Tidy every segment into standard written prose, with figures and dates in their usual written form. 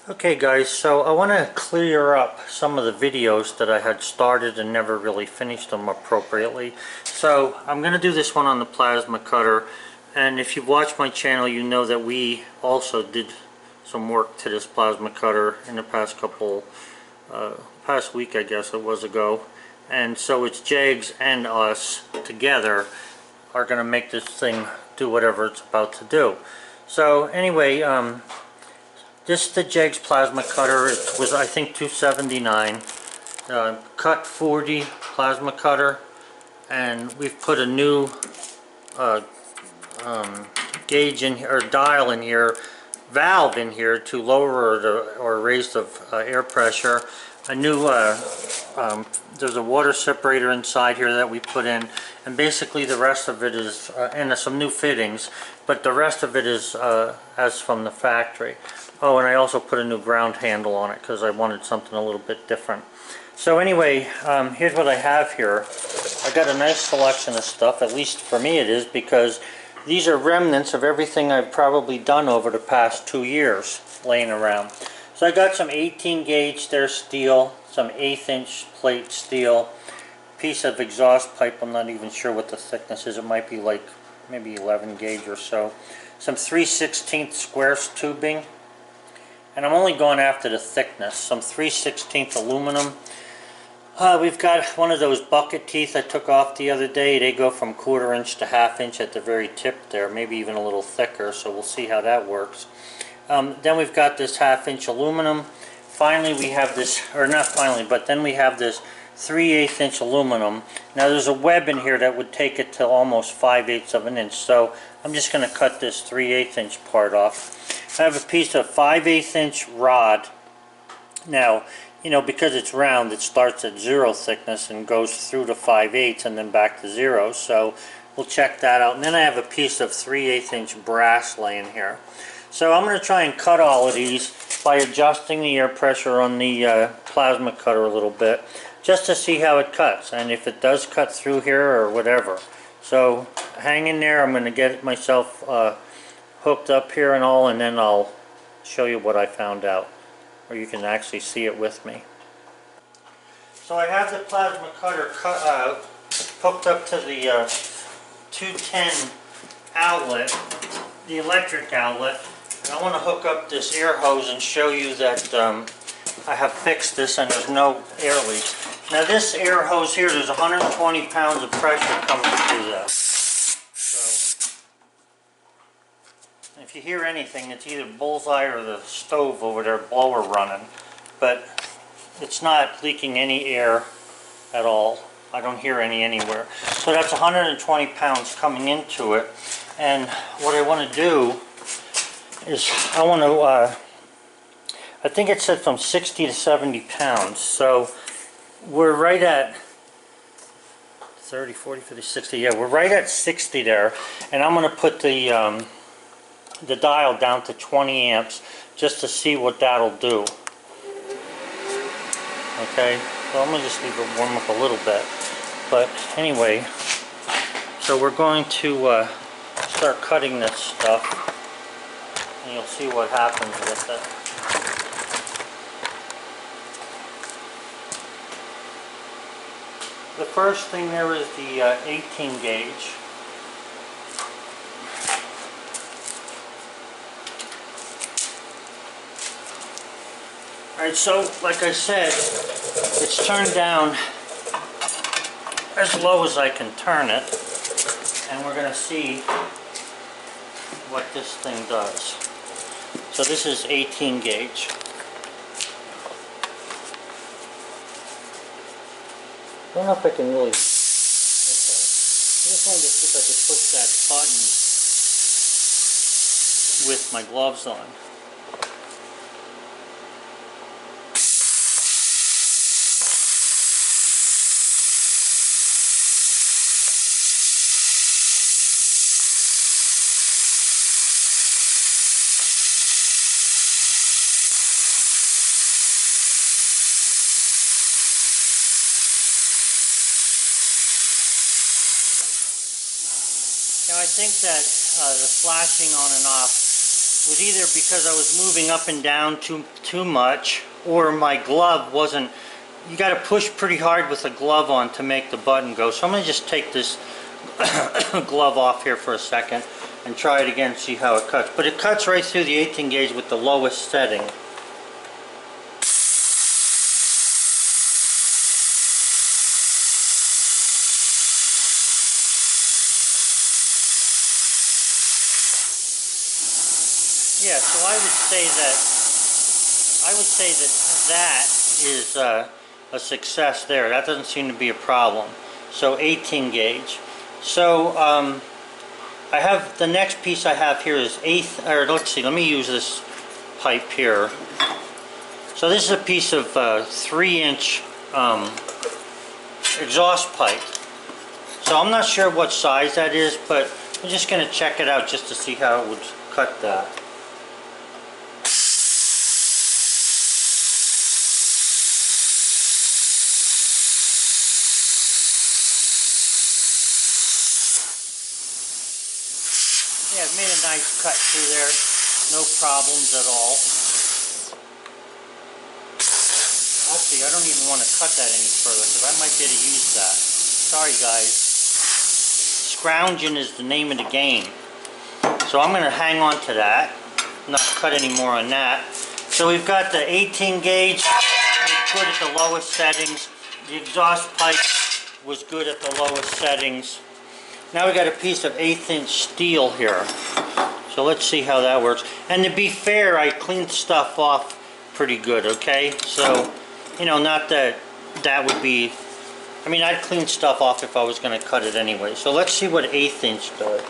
Okay guys, so I want to clear up some of the videos that I had started and never really finished them appropriately. So I'm going to do this one on the plasma cutter, and if you've watched my channel you know that we also did some work to this plasma cutter in the past week I guess it was ago. And so it's Jegs and us together are going to make this thing do whatever it's about to do. So anyway, this is the Jegs plasma cutter. It was, I think, $279. Cut 40 plasma cutter, and we've put a new gauge in here, or dial in here, valve in here to lower or raise the air pressure. A new there's a water separator inside here that we put in, and basically the rest of it is and some new fittings, but the rest of it is as from the factory. Oh, and I also put a new ground handle on it because I wanted something a little bit different. So anyway, here's what I have here. I got a nice selection of stuff, at least for me it is, because these are remnants of everything I've probably done over the past 2 years laying around. So I got some 18 gauge stair steel, some 1/8 inch plate steel, piece of exhaust pipe, I'm not even sure what the thickness is, it might be like maybe 11 gauge or so, some 3/16 squares tubing, and I'm only going after the thickness, some 3/16 aluminum. We've got one of those bucket teeth I took off the other day. They go from 1/4 inch to 1/2 inch at the very tip there, maybe even a little thicker, so we'll see how that works. Then we've got this 1/2 inch aluminum. Finally we have this, or not finally, but then we have this 3/8 inch aluminum. Now there's a web in here that would take it to almost 5/8 of an inch, so I'm just going to cut this 3/8 inch part off. I have a piece of 5/8 inch rod. Now, you know, because it's round, it starts at 0 thickness and goes through to 5/8 and then back to 0, so we'll check that out. And then I have a piece of 3/8 inch brass laying here. So I'm going to try and cut all of these by adjusting the air pressure on the plasma cutter a little bit, just to see how it cuts and if it does cut through here or whatever. So hang in there, I'm going to get myself hooked up here and all, and then I'll show you what I found out, or you can actually see it with me. So I have the plasma cutter hooked up to the 210 outlet, the electric outlet, and I want to hook up this air hose and show you that I have fixed this and there's no air leaks. Now this air hose here, there's 120 pounds of pressure coming through this. If you hear anything, it's either bullseye or the stove over there, blower running, but it's not leaking any air at all. I don't hear any anywhere. So that's 120 pounds coming into it, and what I want to do is I want to, I think it said from 60 to 70 pounds, so we're right at 30, 40, 50, 60, yeah, we're right at 60 there, and I'm going to put the dial down to 20 amps just to see what that'll do. Okay, so I'm going to just leave it warm up a little bit. But anyway, so we're going to start cutting this stuff, and you'll see what happens with it. The first thing there is the 18 gauge. Alright, so like I said, it's turned down as low as I can turn it, and we're going to see what this thing does. So this is 18 gauge. I don't know if I can really... Okay. I just wanted to see if I could push that button with my gloves on. Now I think that the flashing on and off was either because I was moving up and down too much, or my glove wasn't. You got to push pretty hard with a glove on to make the button go. So I'm going to just take this glove off here for a second and try it again, see how it cuts. But it cuts right through the 18 gauge with the lowest setting. Yeah, so I would say that is a success there. That doesn't seem to be a problem. So 18 gauge. So I have the next piece I have here is let's see, let me use this pipe here. So this is a piece of 3-inch exhaust pipe. So I'm not sure what size that is, but I'm just going to check it out just to see how it would cut that. Yeah, it made a nice cut through there. No problems at all. Actually, I don't even want to cut that any further because I might be able to use that. Sorry, guys. Scrounging is the name of the game. So I'm going to hang on to that. Not cut any more on that. So we've got the 18 gauge. Good at the lowest settings. The exhaust pipe was good at the lowest settings. Now we got a piece of 1/8-inch steel here. So let's see how that works. And to be fair, I cleaned stuff off pretty good, okay? So, you know, not that that would be... I mean, I'd clean stuff off if I was going to cut it anyway. So let's see what 1/8-inch does.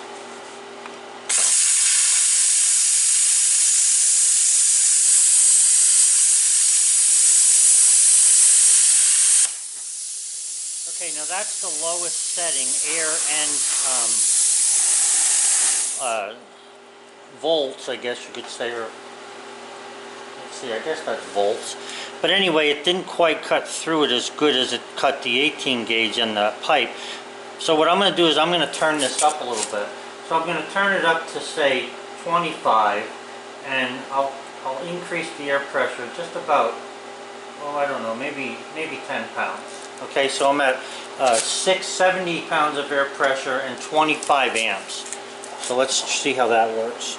Okay, now that's the lowest setting, air and volts, I guess you could say, or let's see, I guess that's volts. But anyway, it didn't quite cut through it as good as it cut the 18 gauge in the pipe. So what I'm going to do is I'm going to turn this up a little bit. So I'm going to turn it up to say 25, and I'll increase the air pressure just about, oh, I don't know, maybe 10 pounds. Okay, so I'm at 70 pounds of air pressure and 25 amps. So let's see how that works.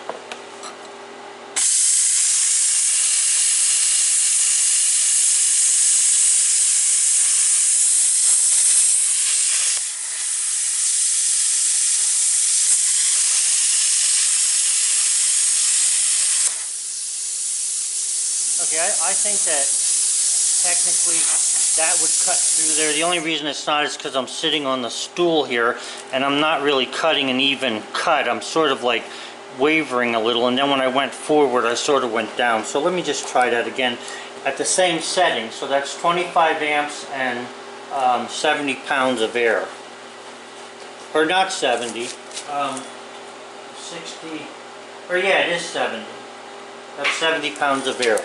Okay, I think that technically that would cut through there. The only reason it's not is because I'm sitting on the stool here and I'm not really cutting an even cut. I'm sort of like wavering a little, and then when I went forward I sort of went down. So let me just try that again at the same setting. So that's 25 amps and 70 pounds of air. Or not 70, 60, or yeah, it is 70. That's 70 pounds of air.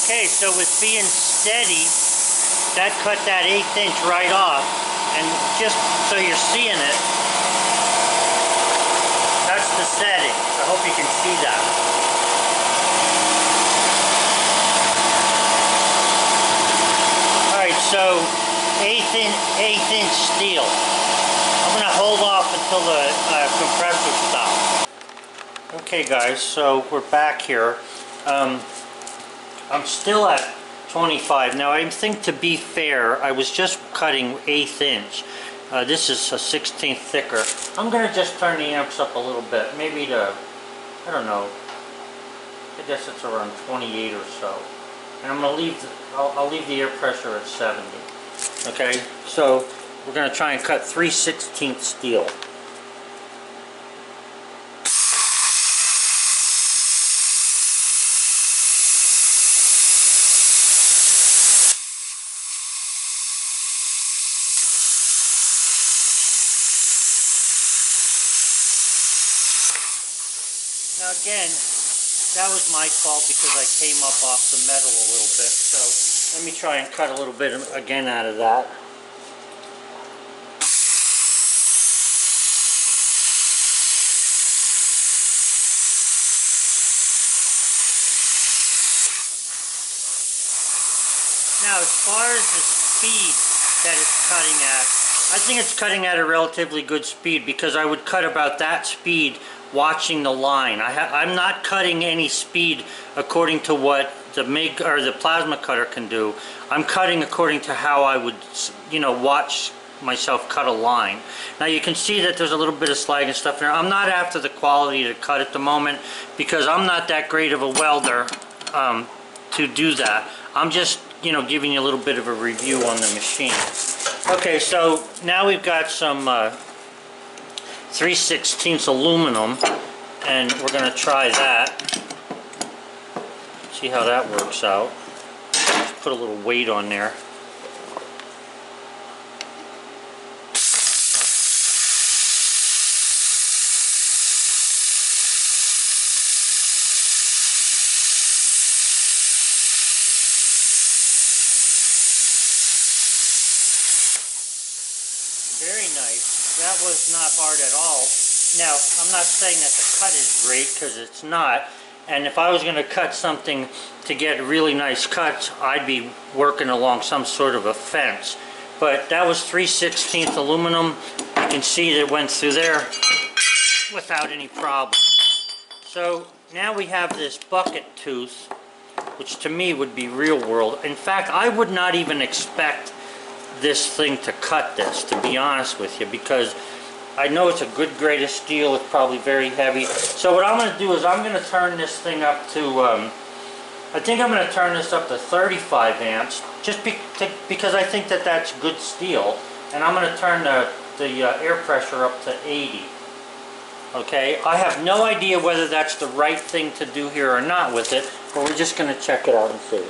Okay, so with being steady, that cut that 1/8 inch right off. And just so you're seeing it, that's the setting. I hope you can see that. Alright, so 1/8 inch steel. I'm going to hold off until the compressor stops. Okay guys, so we're back here. I'm still at 25. Now I think, to be fair, I was just cutting 1/8 inch. This is a 1/16 thicker. I'm going to just turn the amps up a little bit, maybe to, I don't know, I guess it's around 28 or so. And I'm going to leave, I'll leave the air pressure at 70. Okay, so we're going to try and cut 3/16 steel. Now again, that was my fault because I came up off the metal a little bit. So let me try and cut a little bit again out of that. Now, as far as the speed that it's cutting at, I think it's cutting at a relatively good speed because I would cut about that speed watching the line. I'm not cutting any speed according to what the MIG or the plasma cutter can do. I'm cutting according to how I would, watch myself cut a line. Now you can see that there's a little bit of slag and stuff in there. I'm not after the quality to cut at the moment because I'm not that great of a welder to do that. I'm just giving you a little bit of a review on the machine. Okay, so now we've got some 3/16 aluminum, and we're going to try that. See how that works out. Just put a little weight on there. Very nice. That was not hard at all. Now, I'm not saying that the cut is great because it's not. And if I was going to cut something to get really nice cuts, I'd be working along some sort of a fence. But that was 3/16 aluminum. You can see that it went through there without any problem. So now we have this bucket tooth, which to me would be real world. In fact, I would not even expect this thing to cut this, to be honest with you, because I know it's a good grade of steel. It's probably very heavy. So what I'm going to do is I'm going to turn this thing up to, I think I'm going to turn this up to 35 amps, just because I think that that's good steel. And I'm going to turn the air pressure up to 80. Okay, I have no idea whether that's the right thing to do here or not with it, but we're just going to check it out and see.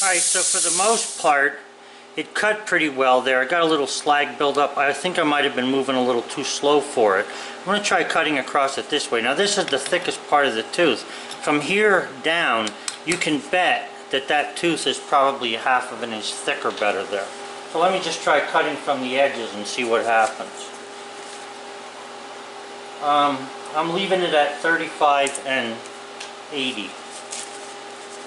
Alright, so for the most part, it cut pretty well there. I got a little slag buildup. I think I might have been moving a little too slow for it. I'm going to try cutting across it this way. Now this is the thickest part of the tooth. From here down, you can bet that that tooth is probably 1/2 of an inch thick or better there. So let me just try cutting from the edges and see what happens. I'm leaving it at 35 and 80.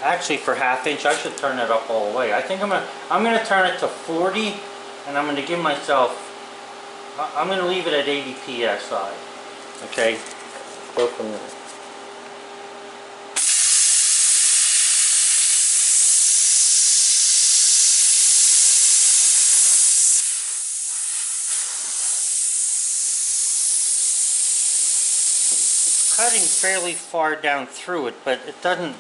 Actually, for 1/2 inch, I should turn it up all the way. I think I'm gonna turn it to 40, and I'm gonna give myself. I'm gonna leave it at 80 psi. Okay, go from there. It's cutting fairly far down through it, but it doesn't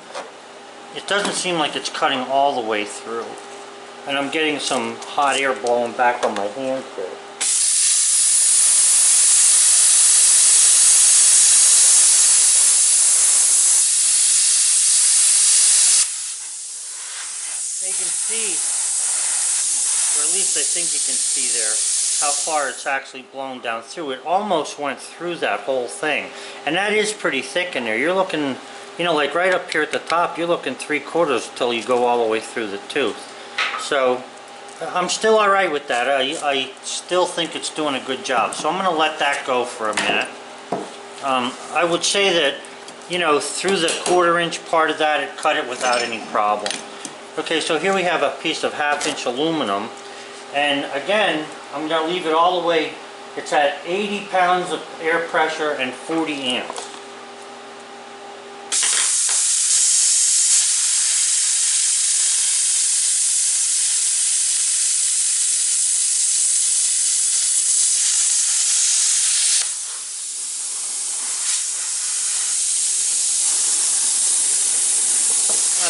seem like it's cutting all the way through. And I'm getting some hot air blowing back on my hands there. You can see, or at least I think you can see there, how far it's actually blown down through. It almost went through that whole thing. And that is pretty thick in there. You're looking, like right up here at the top, you're looking 3/4 till you go all the way through the tooth. So I'm still alright with that. I still think it's doing a good job. So I'm going to let that go for a minute. I would say that, through the 1/4 inch part of that, it cut it without any problem. Okay, so here we have a piece of 1/2 inch aluminum. And again, I'm going to leave it all the way. It's at 80 pounds of air pressure and 40 amps.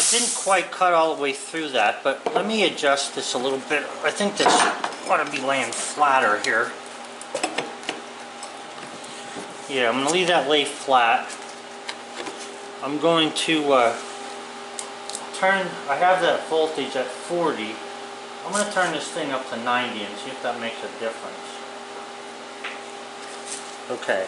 Now, it didn't quite cut all the way through that, but let me adjust this a little bit. I think this ought to be laying flatter here. Yeah, I'm going to leave that lay flat. I'm going to turn, I have that voltage at 40. I'm going to turn this thing up to 90 and see if that makes a difference. Okay.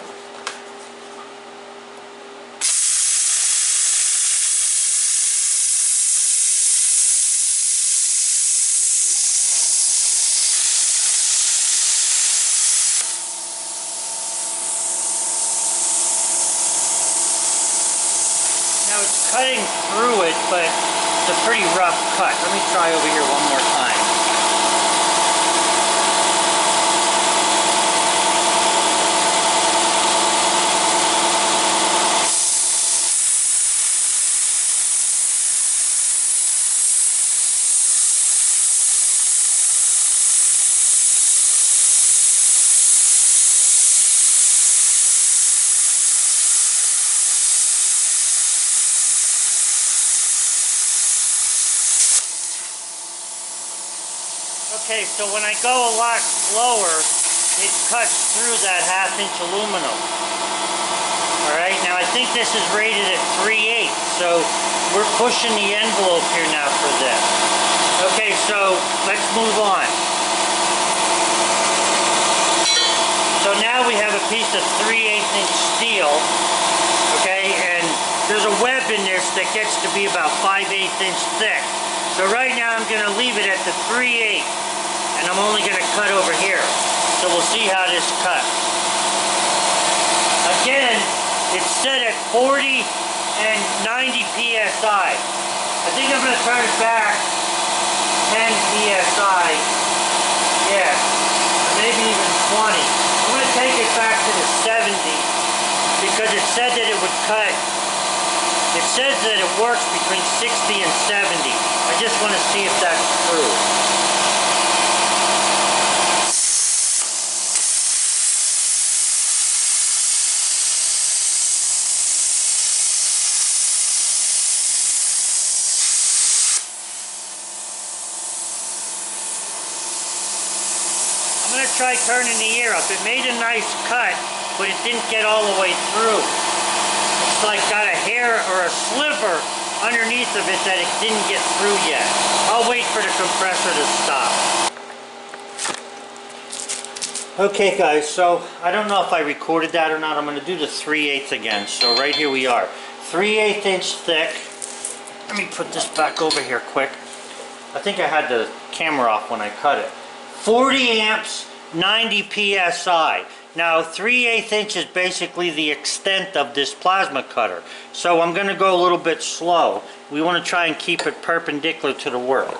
Now it's cutting through it, but it's a pretty rough cut. Let me try over here one more time. Okay, so when I go a lot slower, it cuts through that 1/2 inch aluminum. Alright, now I think this is rated at 3/8, so we're pushing the envelope here now for this. Okay, so let's move on. So now we have a piece of 3/8 inch steel, okay, and there's a web in this that gets to be about 5/8 inch thick. So right now I'm going to leave it at the 3/8, and I'm only going to cut over here. So we'll see how this cuts. Again, it's set at 40 and 90 psi. I think I'm going to turn it back 10 psi. Yeah, maybe even 20. I'm going to take it back to the 70 because it said that it would cut. It says that it works between 60 and 70. I just want to see if that's true. I'm going to try turning the air up. It made a nice cut, but it didn't get all the way through. It's like got a hair or a sliver underneath of it that it didn't get through yet. I'll wait for the compressor to stop. Okay guys, so I don't know if I recorded that or not. I'm going to do the 3/8 again. So right here we are. 3/8 inch thick. Let me put this back over here quick. I think I had the camera off when I cut it. 40 amps, 90 psi. Now 3/8 inch is basically the extent of this plasma cutter. So I'm going to go a little bit slow. We want to try and keep it perpendicular to the work.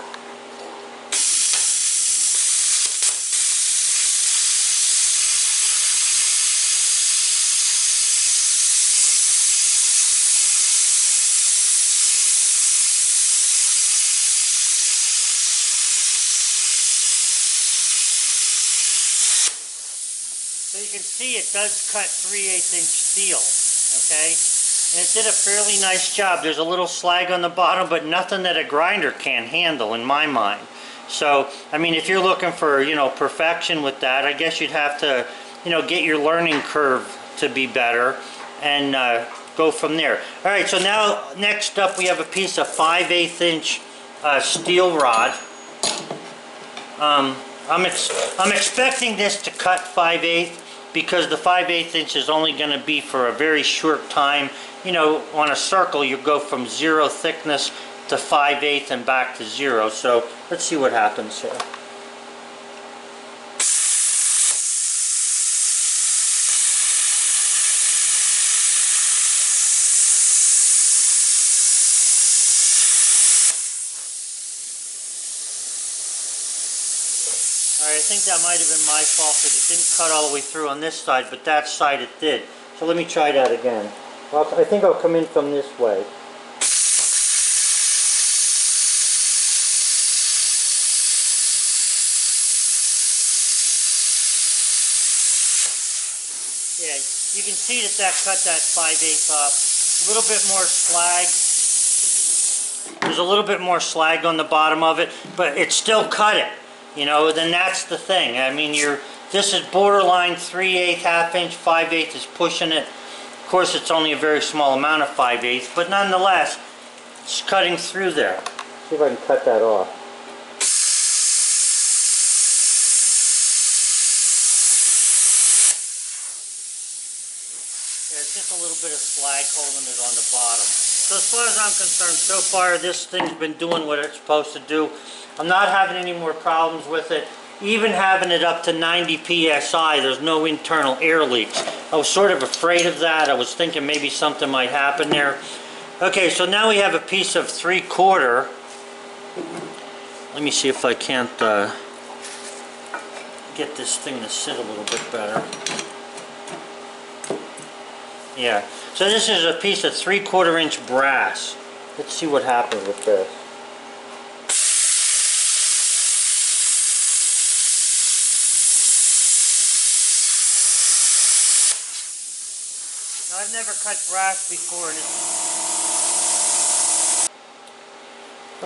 So you can see it does cut 3/8 inch steel, okay? And it did a fairly nice job. There's a little slag on the bottom, but nothing that a grinder can't handle in my mind. So, I mean, if you're looking for, you know, perfection with that, I guess you'd have to, you know, get your learning curve to be better and go from there. All right, so now next up we have a piece of 5/8 inch steel rod. I'm expecting this to cut 5/8 because the 5/8 inch is only going to be for a very short time. You know, on a circle you go from 0 thickness to 5/8 and back to 0. So let's see what happens here. Alright, I think that might have been my fault because it didn't cut all the way through on this side, but that side it did. So let me try that again. Well, I think I'll come in from this way. Yeah, you can see that cut that 5/8 off. A little bit more slag. There's a little bit more slag on the bottom of it, but it's still cut it. You know, then that's the thing. I mean, this is borderline 3/8, ½ inch, 5/8 is pushing it. Of course, it's only a very small amount of 5/8, but nonetheless, it's cutting through there. See if I can cut that off. There's just a little bit of slag holding it on the bottom. So as far as I'm concerned, so far this thing's been doing what it's supposed to do. I'm not having any more problems with it. Even having it up to 90 psi, there's no internal air leaks. I was sort of afraid of that. I was thinking maybe something might happen there. Okay, so now we have a piece of 3/4. Let me see if I can't get this thing to sit a little bit better. Yeah, so this is a piece of 3/4 inch brass. Let's see what happens with this. Now, I've never cut brass before, and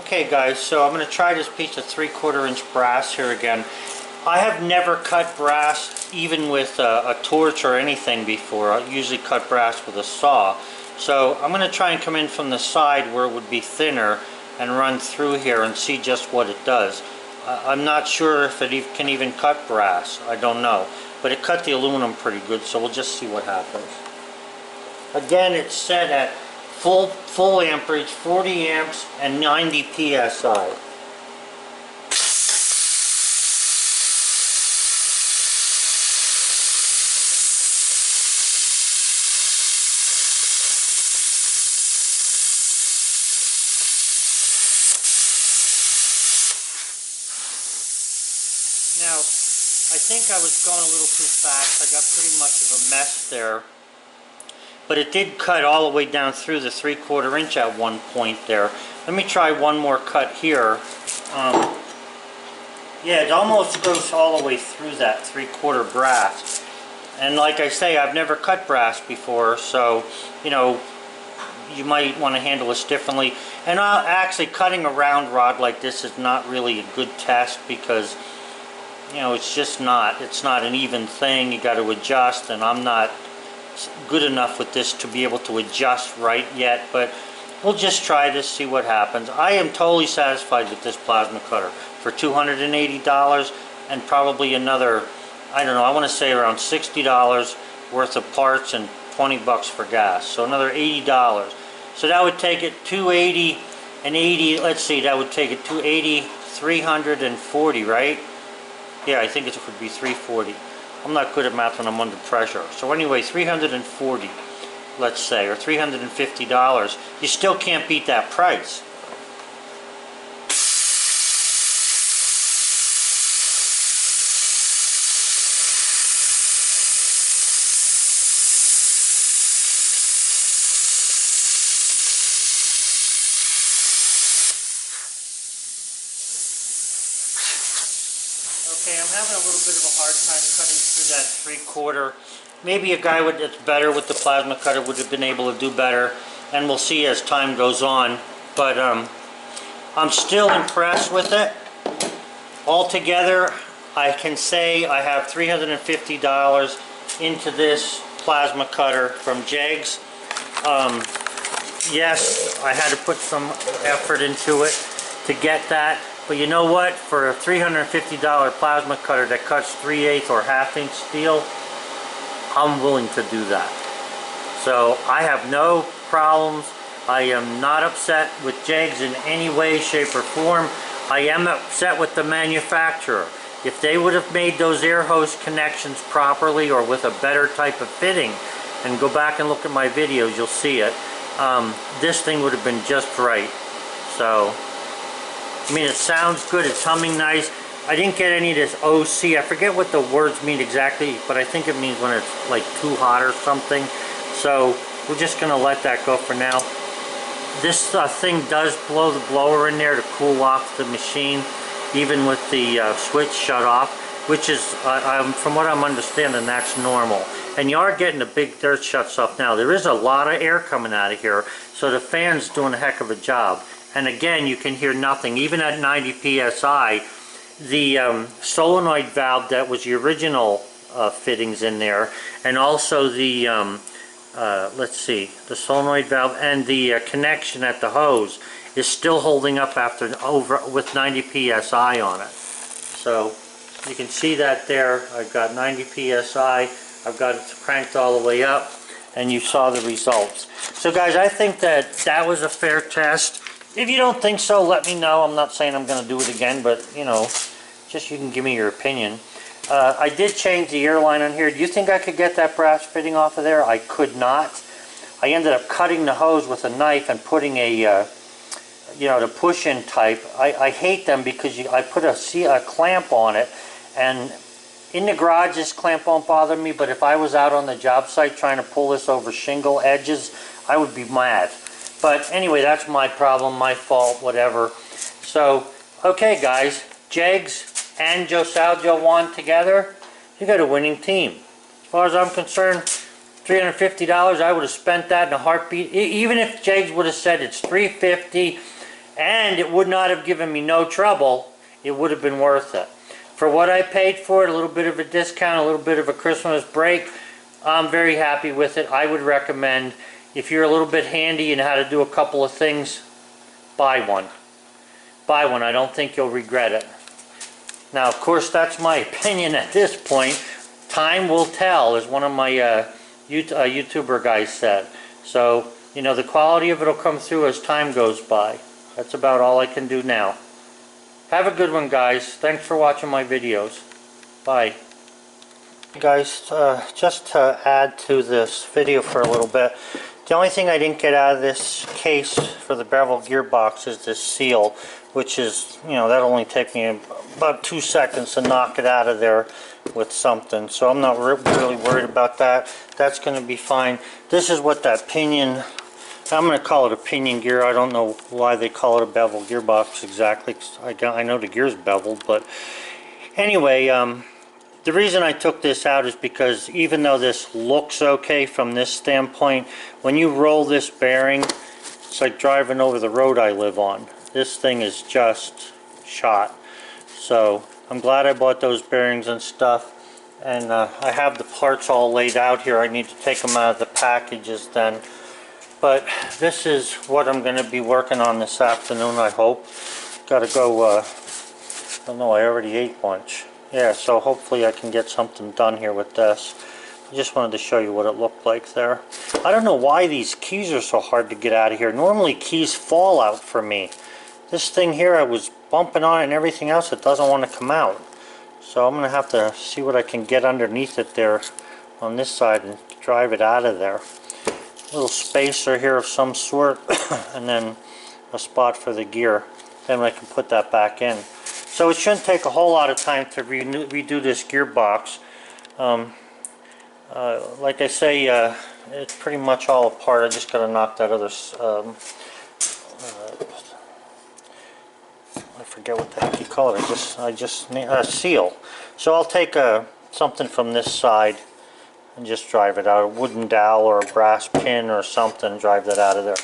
okay guys, so I'm going to try this piece of 3/4 inch brass here again. I have never cut brass even with a torch or anything before. I usually cut brass with a saw. So I'm going to try and come in from the side where it would be thinner and run through here and see just what it does. I'm not sure if it can even cut brass. I don't know. But it cut the aluminum pretty good, so we'll just see what happens. Again, it's set at full amperage, 40 amps and 90 psi. Now, I think I was going a little too fast. I got pretty much of a mess there. But it did cut all the way down through the 3/4 inch at one point there. Let me try one more cut here. Yeah, it almost goes all the way through that 3/4 brass. And like I say, I've never cut brass before, so, you know, you might want to handle this differently. And actually, cutting a round rod like this is not really a good test because, you know, it's just not. It's not an even thing. You got to adjust, and I'm not good enough with this to be able to adjust right yet, but we'll just try this, see what happens. I am totally satisfied with this plasma cutter for $280 and probably another, I don't know, I want to say around $60 worth of parts and 20 bucks for gas, so another $80. So that would take it 280 and 80, let's see, that would take it 280, 340, right? Yeah, I think it would be 340. I'm not good at math when I'm under pressure. So anyway, 340, let's say, or $350. You still can't beat that price. Okay, I'm having a little bit of a hard time cutting through that 3/4. Maybe a guy that's better with the plasma cutter would have been able to do better, and we'll see as time goes on. But I'm still impressed with it. Altogether, I can say I have $350 into this plasma cutter from Jegs. Yes, I had to put some effort into it to get that. But you know what? For a $350 plasma cutter that cuts 3/8 or ½ inch steel, I'm willing to do that. So I have no problems. I am not upset with Jegs in any way, shape, or form. I am upset with the manufacturer. If they would have made those air hose connections properly or with a better type of fitting, and go back and look at my videos, you'll see it, this thing would have been just right. So, I mean, it sounds good, it's humming nice. I didn't get any of this OC. I forget what the words mean exactly, but I think it means when it's like too hot or something. So we're just going to let that go for now. This thing does blow the blower in there to cool off the machine, even with the switch shut off, which is, from what I'm understanding, that's normal. And you are getting the big dirt shuts off now. There is a lot of air coming out of here, so the fan's doing a heck of a job. and again you can hear nothing. Even at 90 psi, the solenoid valve that was the original fittings in there, and also the let's see, the solenoid valve and the connection at the hose is still holding up after with 90 psi on it. So you can see that there. I've got 90 psi. I've got it cranked all the way up, and you saw the results. So guys, I think that was a fair test. If you don't think so, let me know. I'm not saying I'm going to do it again, but you know, just you can give me your opinion. I did change the airline on here. Do you think I could get that brass fitting off of there? I could not. I ended up cutting the hose with a knife and putting a, you know, the push-in type. I hate them because I put a clamp on it, and in the garage this clamp won't bother me, but if I was out on the job site trying to pull this over shingle edges, I would be mad. But anyway, that's my problem, my fault, whatever. So, okay guys, Jegs and Joe Salgio won together. You got a winning team. As far as I'm concerned, $350, I would have spent that in a heartbeat. Even if Jegs would have said it's $350 and it would not have given me no trouble, it would have been worth it. For what I paid for it, a little bit of a discount, a little bit of a Christmas break, I'm very happy with it. I would recommend, if you're a little bit handy and how to do a couple of things, buy one. Buy one. I don't think you'll regret it. Now, of course, that's my opinion at this point. Time will tell, as one of my YouTuber guys said. So, you know, the quality of it will come through as time goes by. That's about all I can do now. Have a good one, guys. Thanks for watching my videos. Bye. Guys, just to add to this video for a little bit, the only thing I didn't get out of this case for the bevel gearbox is this seal, which is, you know, that'll only take me about 2 seconds to knock it out of there with something. So I'm not really worried about that. That's going to be fine. This is what that pinion, I'm going to call it a pinion gear. I don't know why they call it a bevel gearbox exactly. 'Cause I know the gear's beveled, but anyway, the reason I took this out is because even though this looks okay from this standpoint, when you roll this bearing, it's like driving over the road I live on. This thing is just shot. So I'm glad I bought those bearings and stuff, and I have the parts all laid out here. I need to take them out of the packages then. But this is what I'm going to be working on this afternoon, I hope. Got to go, I don't know, I already ate lunch. Yeah, so hopefully I can get something done here with this. I just wanted to show you what it looked like there. I don't know why these keys are so hard to get out of here. Normally keys fall out for me. This thing here, I was bumping on it and everything else, it doesn't want to come out. So I'm going to have to see what I can get underneath it there on this side and drive it out of there. A little spacer here of some sort, and then a spot for the gear. Then I can put that back in. So it shouldn't take a whole lot of time to redo this gearbox. Like I say, it's pretty much all apart. I just got to knock that other, I forget what the heck you call it. I just need a seal. So I'll take something from this side and just drive it out. A wooden dowel or a brass pin or something, drive that out of there.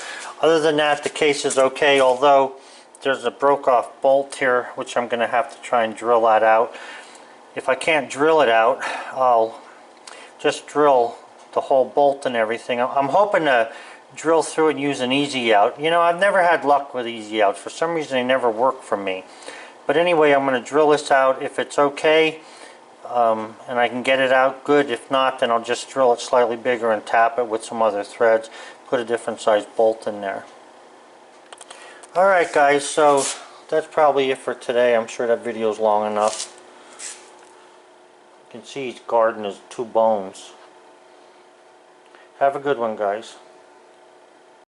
Other than that, the case is okay, although there's a broke off bolt here, which I'm going to have to try and drill that out. If I can't drill it out, I'll just drill the whole bolt and everything. I'm hoping to drill through it and use an easy out. You know, I've never had luck with easy outs. For some reason they never work for me. But anyway, I'm going to drill this out. If it's okay and I can get it out, good. If not, then I'll just drill it slightly bigger and tap it with some other threads. Put a different size bolt in there. Alright guys, so that's probably it for today. I'm sure that video is long enough. You can see each garden is 2 bones. Have a good one, guys.